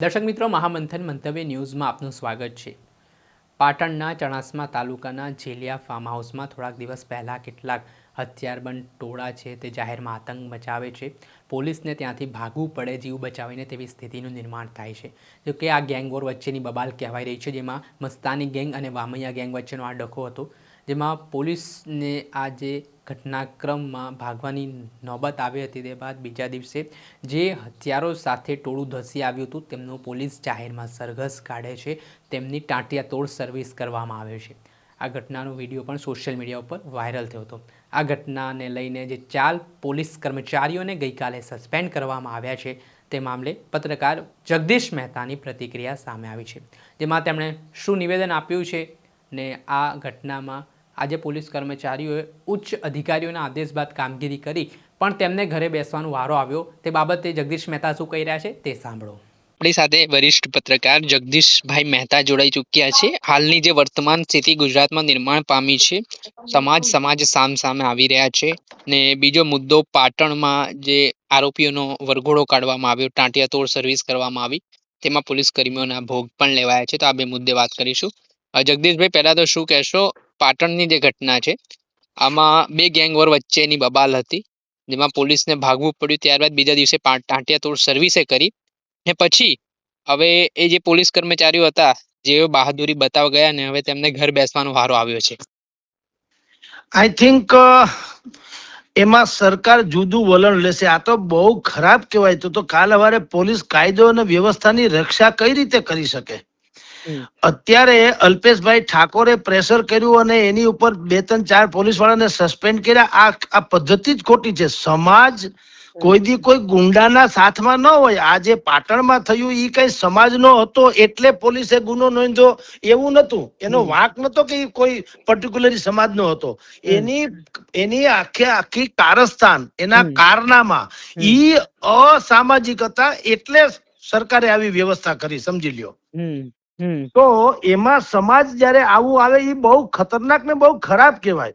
દર્શક મિત્રો, મહામંથન મંતવ્ય ન્યૂઝમાં આપનું સ્વાગત છે। પાટણના ચણાસમા તાલુકાના જેલિયા ફાર્મ હાઉસમાં થોડાક દિવસ પહેલાં કેટલાક હથિયારબંધ ટોળા છે તે જાહેરમાં આતંક મચાવે છે। પોલીસને ત્યાંથી ભાગવું પડે જીવ બચાવીને તેવી સ્થિતિનું નિર્માણ થાય છે। જોકે આ ગેંગ વોર વચ્ચેની બબાલ કહેવાઈ રહી છે, જેમાં મસ્તાની ગેંગ અને વામૈયા ગેંગ વચ્ચેનો આ ડખો હતો, જેમાં પોલીસને આ જે ઘટનાક્રમમાં ભાગવાની નોબત આવી હતી તે બાદ બીજા દિવસે જે હથિયારો સાથે ટોળું ધસી આવ્યું હતું તેમનું પોલીસ જાહેરમાં સરઘસ કાઢે છે, તેમની ટાંટિયા તોડ સર્વિસ કરવામાં આવે છે। આ ઘટનાનો વિડીયો પણ સોશિયલ મીડિયા ઉપર વાયરલ થયો હતો। આ ઘટનાને લઈને જે 4 પોલીસ કર્મચારીઓને ગઈકાલે સસ્પેન્ડ કરવામાં આવ્યા છે તે મામલે પત્રકાર જગદીશ મહેતાની પ્રતિક્રિયા સામે આવી છે, જેમાં તેમણે શું નિવેદન આપ્યું છે ને આ ઘટનામાં આજે પોલીસ કર્મચારીઓએ ઉચ્ચ અધિકારીઓના આદેશ બાદ કામગીરી કરી પણ તેમને ઘરે બેસવાનો વારો આવ્યો તે બાબતે જગદીશ મહેતા શું કહી રહ્યા છે તે સાંભળો। આપણી સાથે વરિષ્ઠ પત્રકાર જગદીશભાઈ મહેતા જોડાઈ ચૂક્યા છે। હાલની જે વર્તમાન સ્થિતિ ગુજરાતમાં નિર્માણ પામી છે, સમાજ સામે આવી રહ્યા છે ને બીજો મુદ્દો પાટણમાં જે આરોપીઓનો વરઘોડો કાઢવામાં આવ્યો, ટાંટિયા તોડ સર્વિસ કરવામાં આવી, તેમાં પોલીસ કર્મીઓના ભોગ પણ લેવાયા છે। તો આ બે મુદ્દે વાત કરીશું। જગદીશભાઈ, પહેલા તો શું કહેશો, પાટણની જે ઘટના છે આમાં બે ગેંગ વોર વચ્ચેની બબાલ હતી, જેમાં પોલીસને ભાગવું પડ્યું, ત્યારબાદ બીજા દિવસે ટાંટિયા તોડ સર્વિસે કરી ને પછી હવે એ જે પોલીસ કર્મચારીઓ હતા જેઓ બહાદુરી બતાવવા ગયા ને હવે તેમને ઘર બેસવાનો વારો આવ્યો છે। આઈ થિંક એમાં સરકાર જુદું વલણ લેશે। આ તો બહુ ખરાબ કહેવાય। તો કાલ સવારે પોલીસ કાયદો અને વ્યવસ્થાની રક્ષા કઈ રીતે કરી શકે? અત્યારે અલ્પેશભાઈ ઠાકોરે પ્રેશર કર્યું અને એની ઉપર 2-3-4 પોલીસ વાળાને સસ્પેન્ડ કર્યા। આ પદ્ધતિ જ ખોટી છે। સમાજ કોઈ દી કોઈ ગુંડાના સાથમાં ન હોય। આજે પાટણમાં થયું એ કઈ સમાજનો હતો એટલે પોલીસે ગુનો નોંધ્યો એવું નતું, એનો વાંક નતો કે કોઈ પર્ટિક્યુલર સમાજનો હતો। એની આખી કારસ્તાન, એના કારનામા ઈ અસામાજિક હતા એટલે સરકારે આવી વ્યવસ્થા કરી, સમજી લ્યો। તો એમાં સમાજ જયારે આવું આવે એ બહુ ખતરનાક ને બહુ ખરાબ કહેવાય।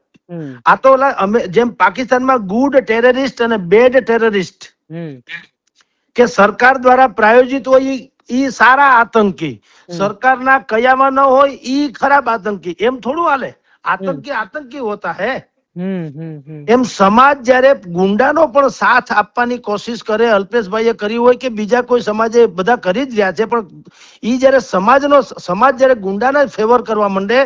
આ તો અમે જેમ પાકિસ્તાનમાં ગુડ ટેરરિસ્ટ અને બેડ ટેરરિસ્ટ કે સરકાર દ્વારા પ્રાયોજિત હોય ઈ સારા આતંકી, સરકારના કયામાં ન હોય ઈ ખરાબ આતંકી, એમ થોડું હાલે। આતંકી હોતા હે। એમ સમાજ જયારે ગુંડાનો પણ સાથ આપવાની કોશિશ કરે, અલ્પેશભાઈએ કરી હોય કે બીજા કોઈ સમાજે, બધા કરી જ રહ્યા છે, પણ ઈ જયારે સમાજ જયારે ગુંડાના ફેવર કરવા માંડે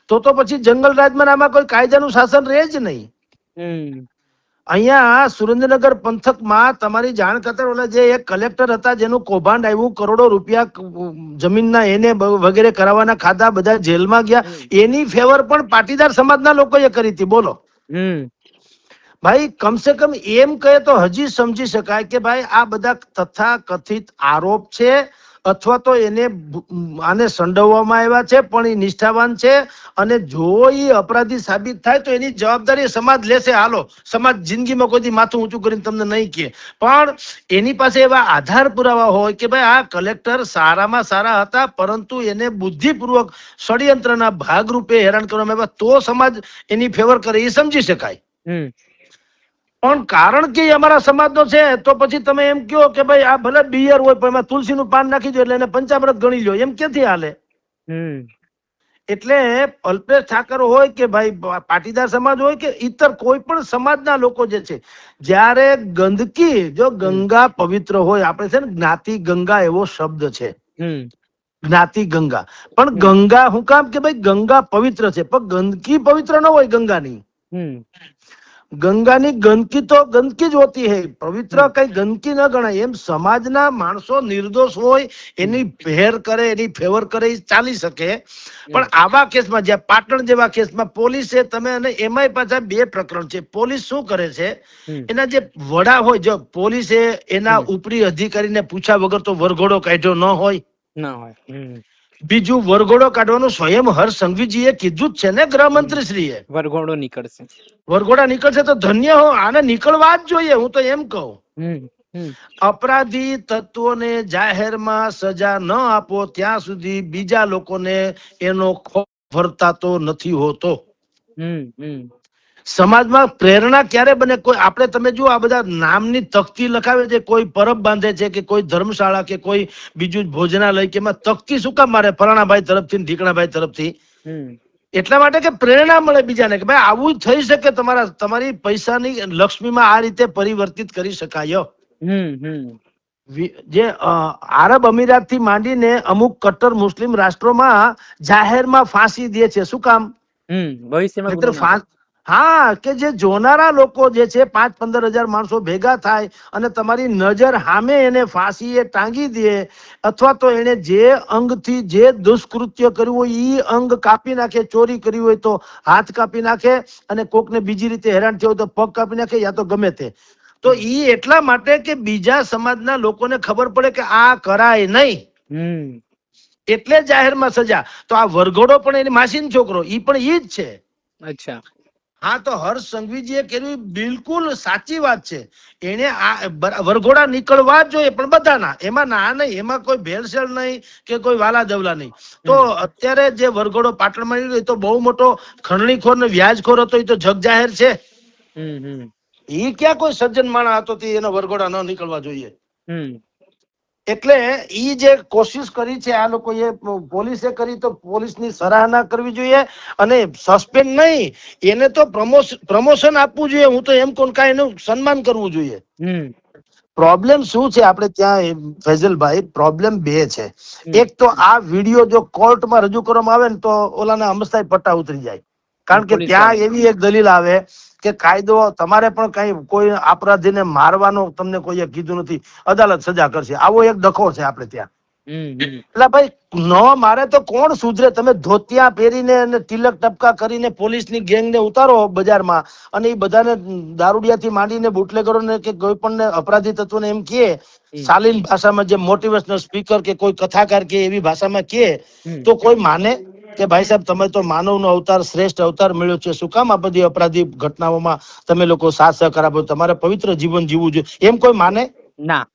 તો પછી જંગલ રાજમાં આમાં કોઈ કાયદાનું શાસન રહે જ નહીં। અહીંયા સુરેન્દ્રનગર પંથકમાં તમારી જાણ ખાતર ઓલા જે એક કલેક્ટર હતા જેનું કૌભાંડ આવ્યું, કરોડો રૂપિયા જમીનના એને વગેરે કરાવવાના ખાધા, બધા જેલમાં ગયા, એની ફેવર પણ પાટીદાર સમાજના લોકોએ કરી હતી। બોલો ભાઈ, કમસે કમ એમ કહે તો હજી સમજી શકાય કે ભાઈ આ બધા તથાકથિત આરોપ છે અથવા તો આને સંડોવવામાં આવ્યા છે, પણ એ નિષ્ઠાવાન છે અને જો એ અપરાધી સાબિત થાય તો એની જવાબદારી સમાજ લેશે। હાલો, સમાજ જિંદગીમાં કોઈ માથું ઊંચું કરીને તમને નહીં કહે, પણ એની પાસે એવા આધાર પુરાવા હોય કે ભાઈ આ કલેક્ટર સારામાં સારા હતા પરંતુ એને બુદ્ધિપૂર્વક ષડયંત્રના ભાગરૂપે હેરાન કરવામાં આવ્યા, તો સમાજ એની ફેવર કરે, એ સમજી શકાય। પણ કારણ કે અમારા સમાજનો છે તો પછી તમે એમ કહો કે ભાઈ આ ભલે બિયર હોય પણ એમાં તુલસીનું પાન નાખી દો એટલે એને પંચામૃત ગણી લો, એમ ક્યાંથી હાલે? એટલે અલ્પેશ ઠાકર હોય કે ભાઈ પાટીદાર સમાજ હોય કે ઇતર કોઈ પણ સમાજના લોકો જે છે, જ્યારે ગંદકી, જો ગંગા પવિત્ર હોય, આપણે છે ને જ્ઞાતિ ગંગા એવો શબ્દ છે, જ્ઞાતિ ગંગા, પણ ગંગા હું કામ કે ભાઈ ગંગા પવિત્ર છે પણ ગંદકી પવિત્ર ન હોય ગંગાની। ગંગાની ગંદકી તો ગંદકી જ હોતી હૈ, પવિત્ર કઈ ગંદકી ન ગણાય। એમ સમાજના માણસો નિર્દોષ હોય, એની ભેર કરે, એની ફેવર કરે એ ચાલી શકે, પણ આવા કેસમાં જ્યાં પાટણ જેવા કેસમાં પોલીસે તમે, અને એમાંય પાછા 2 પ્રકરણ છે। પોલીસ શું કરે છે, એના જે વડા હોય, જો પોલીસે એના ઉપરી અધિકારીને પૂછ્યા વગર તો વરઘોડો કાઢ્યો ન હોય। બીજું, વરઘોડો કાઢવાનું સ્વયં હર્ષ સંઘવીજીએ કીધું જ છે ને, ગૃહમંત્રી શ્રીએ, વરઘોડા નીકળશે તો ધન્ય હો, આને નીકળવા જ જોઈએ। હું તો એમ કહું, અપરાધી તત્વોને જાહેરમાં સજા ન આપો ત્યાં સુધી બીજા લોકોને એનો ખોફ ભરતા તો નથી હોતો। સમાજમાં પ્રેરણા ક્યારે બને? કોઈ આપણે તમે જુઓ આ બધા નામની તકતી લખાવે છે, કોઈ પરબ બાંધે છે કે કોઈ ધર્મશાળા કે કોઈ બીજું ભોજનાલય કે એમાં તકતી શું કામ મારે ફલાણાભાઈ તરફથી ને ઢીકણાભાઈ તરફથી? એટલા માટે કે પ્રેરણા મળે બીજાને કે ભાઈ આવું થઈ શકે, તમારી પૈસાની લક્ષ્મીમાં આ રીતે પરિવર્તિત કરી શકાય. જે આરબ અમીરાત થી માંડીને અમુક કટ્ટર મુસ્લિમ રાષ્ટ્રોમાં જાહેરમાં ફાંસી દે છે. શું કામ? ભવિષ્યમાં હા, કે જે જોનારા લોકો જે છે 5-15 હજાર માણસો ભેગા થાય અને તમારી નજર સામે એને ફાંસી એ ટાંગી દે, અથવા તો એને જે અંગથી જે દુષ્કૃત્ય કર્યું હોય એ અંગ કાપી નાખે, ચોરી કરી હોય તો હાથ કાપી નાખે, અને કોકને બીજી રીતે હેરાન થયો હોય તો પગ કાપી નાખે, યા તો ગમે તે. તો ઈ એટલા માટે કે બીજા સમાજના લોકોને ખબર પડે કે આ કરાય નહીં, એટલે જાહેરમાં સજા. તો આ વરઘોડો પણ એની માસીનો છોકરો, ઈ પણ ઈ જ છે. અચ્છા. હા, તો હર્ષ સંઘવીજીએ કર્યું બિલકુલ સાચી વાત છે. એને આ વરઘોડા નીકળવા જ જોઈએ, પણ બધાના, એમાં ના નહીં, એમાં કોઈ ભેળસેળ નહીં કે કોઈ વાલા દવલા નહીં. તો અત્યારે જે વરઘોડો પાટણમાં નીકળ્યો એ તો બહુ મોટો ખંડણીખોર ને વ્યાજખોર હતો, એ તો જગ જાહેર છે. એ ક્યાં કોઈ સજ્જન માણસ હતો તે એનો વરઘોડા ન નીકળવા જોઈએ? એટલે ઈ જે કોશિશ કરી છે આ લોકોએ, પોલીસે કરી, તો પોલીસની સરાહના કરવી જોઈએ, અને સસ્પેન્ડ નહીં, એને તો પ્રમોશન આપવું જોઈએ. હું તો એમ કહું, કાંઈ એનું સન્માન કરવું જોઈએ. પ્રોબ્લેમ શું છે આપણે ત્યાં ફૈઝલભાઈ? પ્રોબ્લેમ બે છે. એક તો આ વિડીયો જો કોર્ટમાં રજૂ કરવામાં આવે ને તો ઓલાના અમસ્તાય પટ્ટા ઉતરી જાય, કારણ કે ત્યાં એવી એક દલીલ આવે કે કાયદો, તમારે પણ કઈ કોઈ અપરાધીને મારવાનો તમને કોઈએ કીધું નથી, અદાલત સજા કરશે, આવો એક ડખો છે આપણે ત્યાં. એટલે ભાઈ ન મારે તો કોણ સુધરે? તમે ધોતિયા પહેરીને અને તિલક ટપકા કરીને પોલીસની ગેંગને ઉતારો બજારમાં, અને એ બધાને દારૂડિયાથી માંડીને બુટલેગરોને કે કોઈ પણ અપરાધી તત્વોને એમ કહે શાલીન ભાષામાં, જે મોટિવેશનલ સ્પીકર કે કોઈ કથાકાર કે એવી ભાષામાં કહે, તો કોઈ માને કે ભાઈ સાહેબ તમે તો માનવનો અવતાર, શ્રેષ્ઠ અવતાર મળ્યો છે, શું કામ આ બધી અપરાધી ઘટનાઓમાં તમે લોકો સાથ સહકાર આપો, તમારે પવિત્ર જીવન જીવવું જોઈએ, એમ કોઈ માને? ના.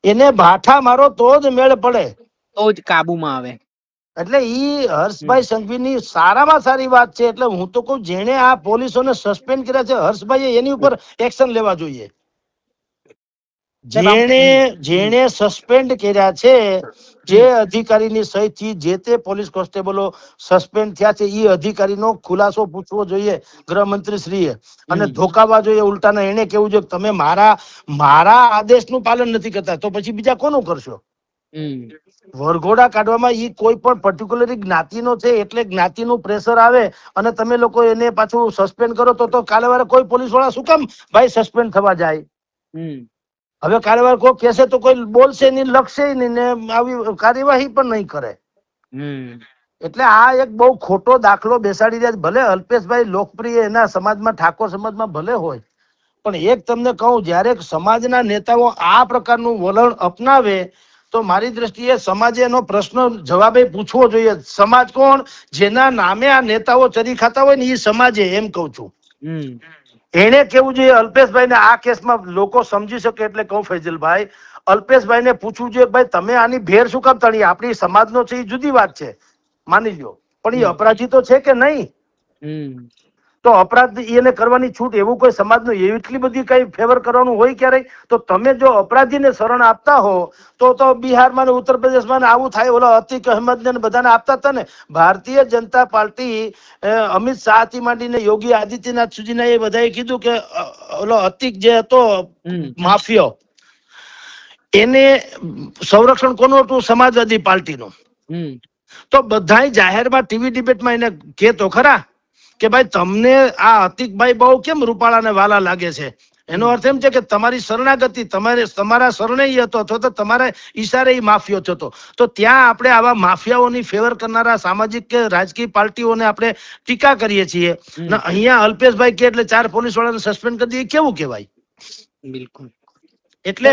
એને ભાઠા મારો તો જ મેળ પડે, તો જ કાબુમાં આવે. એટલે ઈ હર્ષભાઈ સંઘવીની સારામાં સારી વાત છે. એટલે હું તો કહું, જેણે આ પોલીસોને સસ્પેન્ડ કર્યા છે, હર્ષભાઈએ એની ઉપર એક્શન લેવા જોઈએ. જેણે સસ્પેન્ડ કર્યા છે, જે અધિકારીની સહીથી જે તે પોલીસ કોન્સ્ટેબલો સસ્પેન્ડ થયા છે, એ અધિકારીનો ખુલાસો પૂછવો જોઈએ ગૃહમંત્રી શ્રીએ, અને ધોકાવા જોઈએ ઉલટાના. એને કેવું જોઈએ તમે મારા આદેશનું પાલન નથી કરતા, તો પછી બીજા કોનું કરશો? વરઘોડા કાઢવામાં ઈ કોઈ પણ પર્ટિક્યુલર જ્ઞાતિનો છે, એટલે જ્ઞાતિનું પ્રેશર આવે અને તમે લોકો એને પાછું સસ્પેન્ડ કરો, તો કાલે વારે કોઈ પોલીસ વાળા શું કામ ભાઈ સસ્પેન્ડ થવા જાય? હવે કાલે વાર કોઈ કહેશે તો કોઈ બોલશે નહીં, લખશે નહીં, ને આવી કાર્યવાહી પણ નહીં કરે. એટલે આ એક બહુ ખોટો દાખલો બેસાડી રહ્યા છે. ભલે અલ્પેશભાઈ લોકપ્રિય એના સમાજમાં, ઠાકોર સમાજમાં ભલે હોય, પણ એક તમને કહું, જ્યારે સમાજના નેતાઓ આ પ્રકારનું વલણ અપનાવે તો મારી દ્રષ્ટિએ સમાજે એનો પ્રશ્ન જવાબે પૂછવો જોઈએ. સમાજ કોણ? જેના નામે આ નેતાઓ ચરી ખાતા હોય ને એ સમાજે, એમ કઉ છું. એને કેવું જોઈએ અલ્પેશભાઈ ને, આ કેસમાં લોકો સમજી શકે એટલે કહું ફૈઝલભાઈ, અલ્પેશભાઈ ને પૂછવું જોઈએ ભાઈ તમે આની ભેર શું કામ તણી? આપણી સમાજનો છે એ જુદી વાત છે, માની લ્યો, પણ એ અપરાધી તો છે કે નહીં? તો અપરાધ એને કરવાની છૂટ એવું કોઈ સમાજનું એટલી બધી કઈ ફેવર કરવાનું હોય ક્યારેય? તો તમે જો અપરાધીને શરણ આપતા હો તો બિહારમાં ને ઉત્તર પ્રદેશમાં ને આવું થાય. ઓલા અતિક અહેમદ ને બધાને આપતા હતા ને. ભારતીય જનતા પાર્ટી અમિત શાહ થી માંડીને યોગી આદિત્યનાથ સુધીના એ બધાએ કીધું કે ઓલો અતિક જે હતો માફિયો, એને સંરક્ષણ કોનું હતું? સમાજવાદી પાર્ટીનું. તો બધાય જાહેરમાં ટીવી ડિબેટમાં એને કહેતો ખરા કે ભાઈ તમને આ અતિકભાઈ બહુ કેમ રૂપાળાને વાલા લાગે છે? એનો અર્થ એમ છે કે તમારી શરણાગતિ, તમારા શરણે હતો, અથવા તો તમારા ઈશારે માફિયો થતો. તો ત્યાં આપણે આવા માફિયાઓની ફેવર કરનારા સામાજિક કે રાજકીય પાર્ટીઓને આપણે ટીકા કરીએ છીએ, ને અહીંયા અલ્પેશભાઈ કે એટલે 4 પોલીસ વાળાને સસ્પેન્ડ કરી દઈએ, કેવું કહેવાય? બિલકુલ. એટલે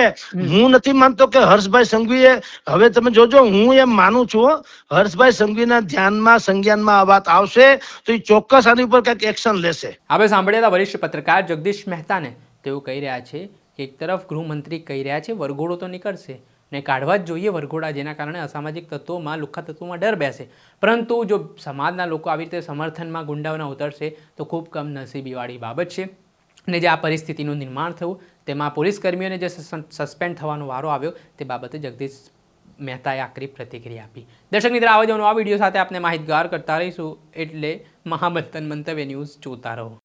હું નથી માનતો કે હર્ષભાઈ સંઘવીએ, હવે તમે જોજો, હું એમ માનું છું હર્ષભાઈ સંઘવીના ધ્યાનમાં, સંજ્ઞાનમાં આ વાત આવશે તો એ ચોક્કસ આની ઉપર કંઈક એક્શન લેશે. આપણે સાંભળ્યા હતા વરિષ્ઠ પત્રકાર જગદીશ મહેતાને. તેઓ કહી રહ્યા છે કે એક તરફ ગૃહમંત્રી કહી રહ્યા છે વરઘોડો તો નીકળશે, ને કાઢવા જ જોઈએ વરઘોડા, જેના કારણે અસામાજિક તત્વોમાં, લુખ્ખા તત્વોમાં ડર બેસે. પરંતુ જો સમાજના લોકો આવી રીતે સમર્થનમાં ગુંડાઓના ઉતરશે તો ખૂબ કમનસીબીવાળી બાબત છે. અને જે આ પરિસ્થિતિનું નિર્માણ થયું તેમાં પોલીસ કર્મીઓને જે સસ્પેન્ડ થવાનો વારો આવ્યો તે બાબતે જગદીશ મહેતાએ આકરી પ્રતિક્રિયા આપી. દર્શક મિત્ર, આવા જ નવા વિડીયો સાથે આપને માહિતગાર કરતા રહીશું, એટલે મહામંથન મંતવ્ય ન્યૂઝ જોતા રહો.